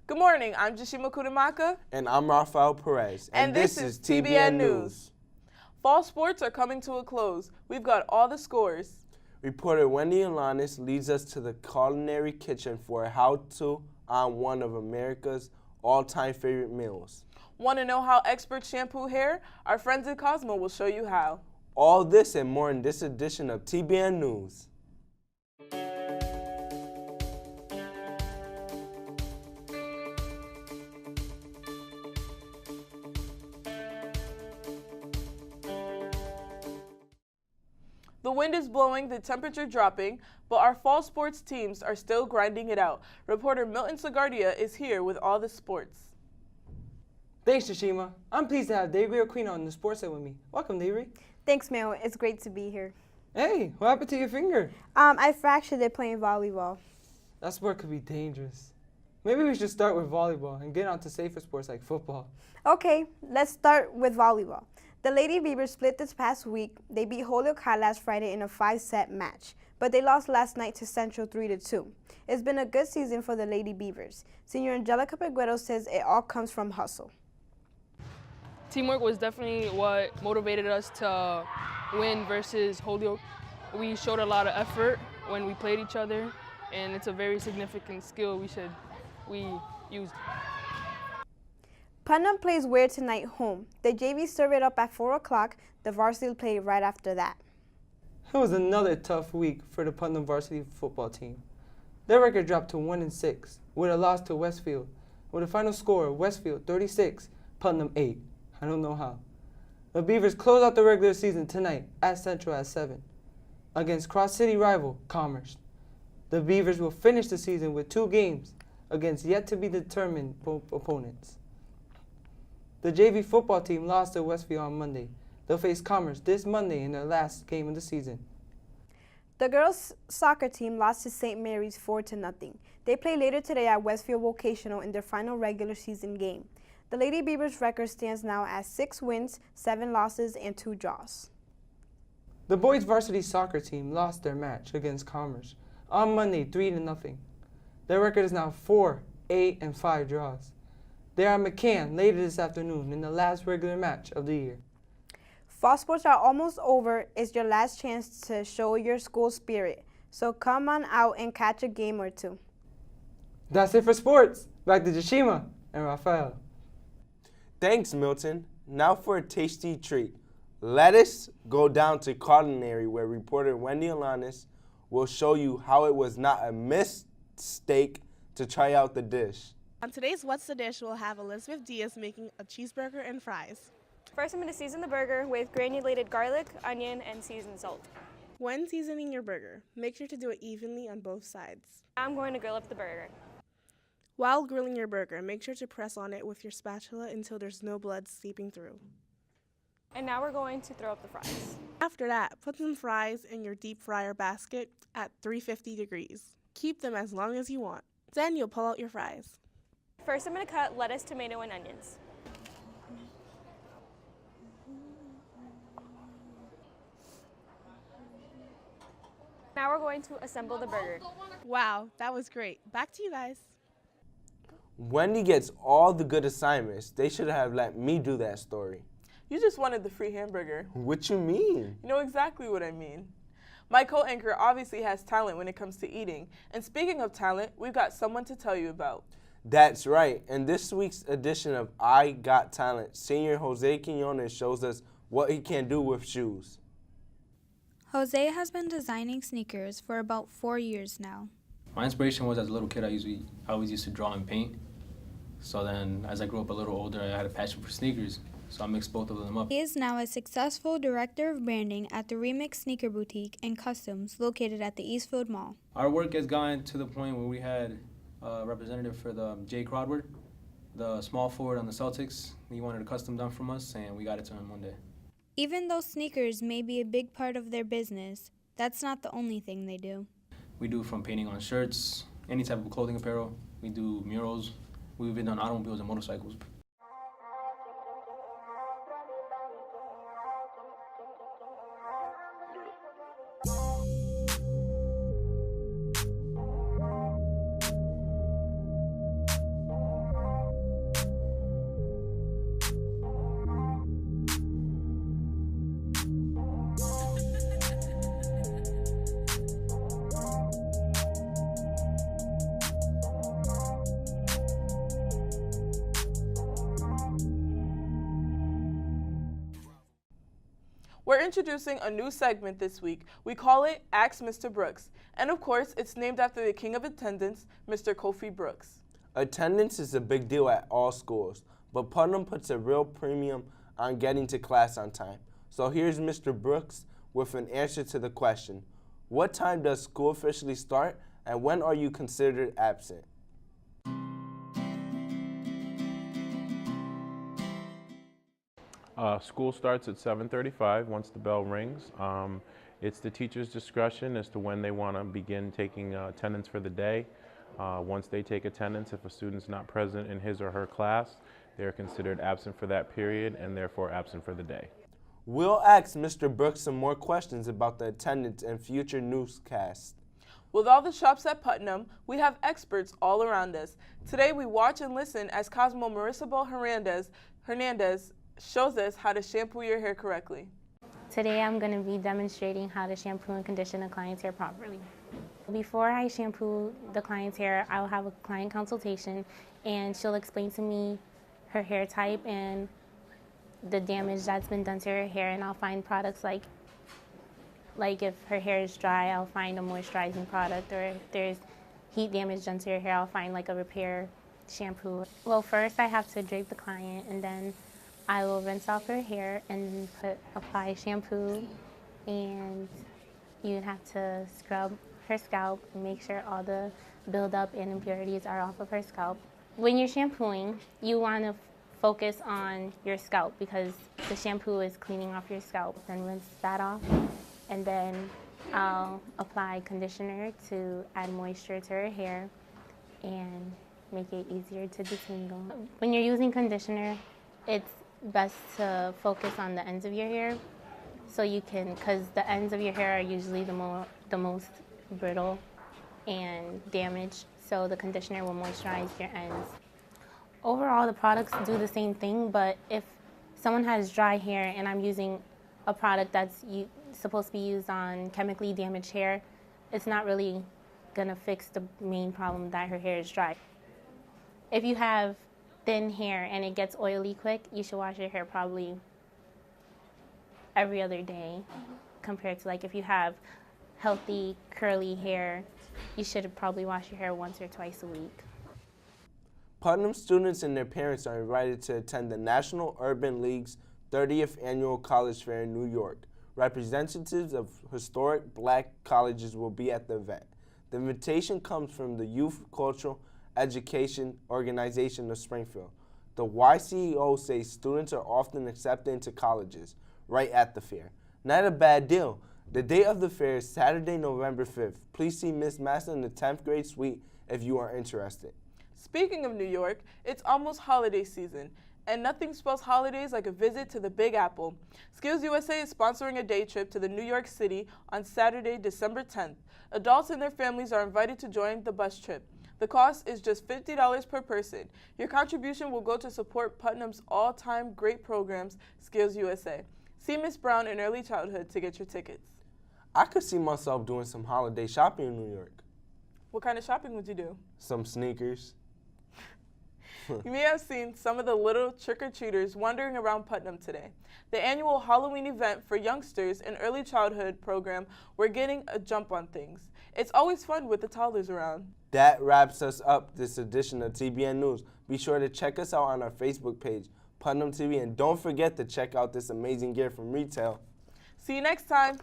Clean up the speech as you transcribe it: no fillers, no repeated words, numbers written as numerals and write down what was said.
Good morning, I'm Jashima Kudamaka. And I'm Rafael Perez. And this is TBN News. Fall sports are coming to a close. We've got all the scores. Reporter Wendy Alanis leads us to the Culinary kitchen for a how-to on one of America's all-time favorite meals. Want to know how experts shampoo hair? Our friends at Cosmo will show you how. All this and more in this edition of TBN News. The wind is blowing, the temperature dropping, but our fall sports teams are still grinding it out. Reporter Milton Sagardia is here with all the sports. Thanks, Shashima. I'm pleased to have Davey Aquino on the sports side with me. Welcome, Davey. Thanks, Mel. It's great to be here. Hey, what happened to your finger? I fractured it playing volleyball. That sport could be dangerous. Maybe we should start with volleyball and get on to safer sports like football. Okay, let's start with volleyball. The Lady Beavers split this past week. They beat Holyoke High last Friday in a 5-set match, but they lost last night to Central 3-2. It's been a good season for the Lady Beavers. Senior Angelica Peguero says it all comes from hustle. Teamwork was definitely what motivated us to win versus Holyoke. We showed a lot of effort when we played each other, and it's a very significant skill we used. Putnam plays Ware tonight home. The JV serve it up at 4 o'clock. The varsity play right after that. It was another tough week for the Putnam varsity football team. Their record dropped to 1-6 with a loss to Westfield, with a final score Westfield 36, Putnam 8. I don't know how. The Beavers close out the regular season tonight at Central at 7 against cross-city rival Commerce. The Beavers will finish the season with 2 games against yet-to-be-determined opponents. The JV football team lost to Westfield on Monday. They'll face Commerce this Monday in their last game of the season. The girls' soccer team lost to St. Mary's 4-0. They play later today at Westfield Vocational in their final regular season game. The Lady Beavers' record stands now at 6 wins, 7 losses, and 2 draws. The boys' varsity soccer team lost their match against Commerce on Monday 3-0. Their record is now 4, 8, and 5 draws. They are at McCann later this afternoon in the last regular match of the year. Fall sports are almost over. It's your last chance to show your school spirit. So come on out and catch a game or two. That's it for sports. Back to Jashima and Rafael. Thanks, Milton. Now for a tasty treat. Let us go down to Culinary, where reporter Wendy Alanis will show you how it was not a mistake to try out the dish. On today's What's the Dish, we'll have Elizabeth Diaz making a cheeseburger and fries. First, I'm going to season the burger with granulated garlic, onion, and seasoned salt. When seasoning your burger, make sure to do it evenly on both sides. I'm going to grill up the burger. While grilling your burger, make sure to press on it with your spatula until there's no blood seeping through. And now we're going to throw up the fries. After that, put some fries in your deep fryer basket at 350 degrees. Keep them as long as you want. Then you'll pull out your fries. First, I'm going to cut lettuce, tomato, and onions. Now we're going to assemble the burger. Wow, that was great. Back to you guys. Wendy gets all the good assignments. They should have let me do that story. You just wanted the free hamburger. What you mean? You know exactly what I mean. My co-anchor obviously has talent when it comes to eating. And speaking of talent, we've got someone to tell you about. That's right. In this week's edition of I Got Talent, senior Jose Quinones shows us what he can do with shoes. Jose has been designing sneakers for about 4 years now. My inspiration was as a little kid, I always used to draw and paint. So then as I grew up a little older, I had a passion for sneakers. So I mixed both of them up. He is now a successful director of branding at the Remix Sneaker Boutique and Customs located at the Eastfield Mall. Our work has gotten to the point where we had a representative for the Jay Crowdward, the small forward on the Celtics. He wanted a custom done from us, and we got it to him one day. Even though sneakers may be a big part of their business, that's not the only thing they do. We do from painting on shirts, any type of clothing apparel. We do murals. We've even done automobiles and motorcycles. We're introducing a new segment this week. We call it Ask Mr. Brooks. And of course, it's named after the king of attendance, Mr. Kofi Brooks. Attendance is a big deal at all schools, but Putnam puts a real premium on getting to class on time. So here's Mr. Brooks with an answer to the question, what time does school officially start and when are you considered absent? School starts at 7:35 once the bell rings. It's the teacher's discretion as to when they want to begin taking attendance for the day. Once they take attendance, if a student's not present in his or her class, they're considered absent for that period and therefore absent for the day. We'll ask Mr. Brooks some more questions about the attendance and future newscasts. With all the shops at Putnam, we have experts all around us. Today we watch and listen as Cosmo Marisabel Hernandez shows us how to shampoo your hair correctly. Today I'm going to be demonstrating how to shampoo and condition a client's hair properly. Before I shampoo the client's hair, I'll have a client consultation and she'll explain to me her hair type and the damage that's been done to her hair, and I'll find products like if her hair is dry, I'll find a moisturizing product, or if there's heat damage done to her hair, I'll find like a repair shampoo. Well, first I have to drape the client and then I will rinse off her hair and apply shampoo, and you have to scrub her scalp and make sure all the buildup and impurities are off of her scalp. When you're shampooing, you want to focus on your scalp because the shampoo is cleaning off your scalp. Then rinse that off, and then I'll apply conditioner to add moisture to her hair and make it easier to detangle. When you're using conditioner, it's best to focus on the ends of your hair so you can, because the ends of your hair are usually the most brittle and damaged, so the conditioner will moisturize your ends. Overall, the products do the same thing, but if someone has dry hair and I'm using a product that's supposed to be used on chemically damaged hair, it's not really gonna fix the main problem that her hair is dry. If you have thin hair and it gets oily quick, you should wash your hair probably every other day, compared to like if you have healthy curly hair, you should probably wash your hair once or twice a week. Putnam students and their parents are invited to attend the National Urban League's 30th Annual College Fair in New York. Representatives of historic black colleges will be at the event. The invitation comes from the Youth Cultural Education Organization of Springfield. The YCEO says students are often accepted into colleges right at the fair. Not a bad deal. The date of the fair is Saturday, November 5th. Please see Miss Master in the 10th grade suite if you are interested. Speaking of New York, it's almost holiday season, and nothing spells holidays like a visit to the Big Apple. Skills USA is sponsoring a day trip to New York City on Saturday, December 10th. Adults and their families are invited to join the bus trip. The cost is just $50 per person. Your contribution will go to support Putnam's all-time great programs, Skills USA. See Miss Brown in early childhood to get your tickets. I could see myself doing some holiday shopping in New York. What kind of shopping would you do? Some sneakers. You may have seen some of the little trick-or-treaters wandering around Putnam today. The annual Halloween event for youngsters and early childhood program, we're getting a jump on things. It's always fun with the toddlers around. That wraps us up this edition of TBN News. Be sure to check us out on our Facebook page, Putnam TV, and don't forget to check out this amazing gear from retail. See you next time.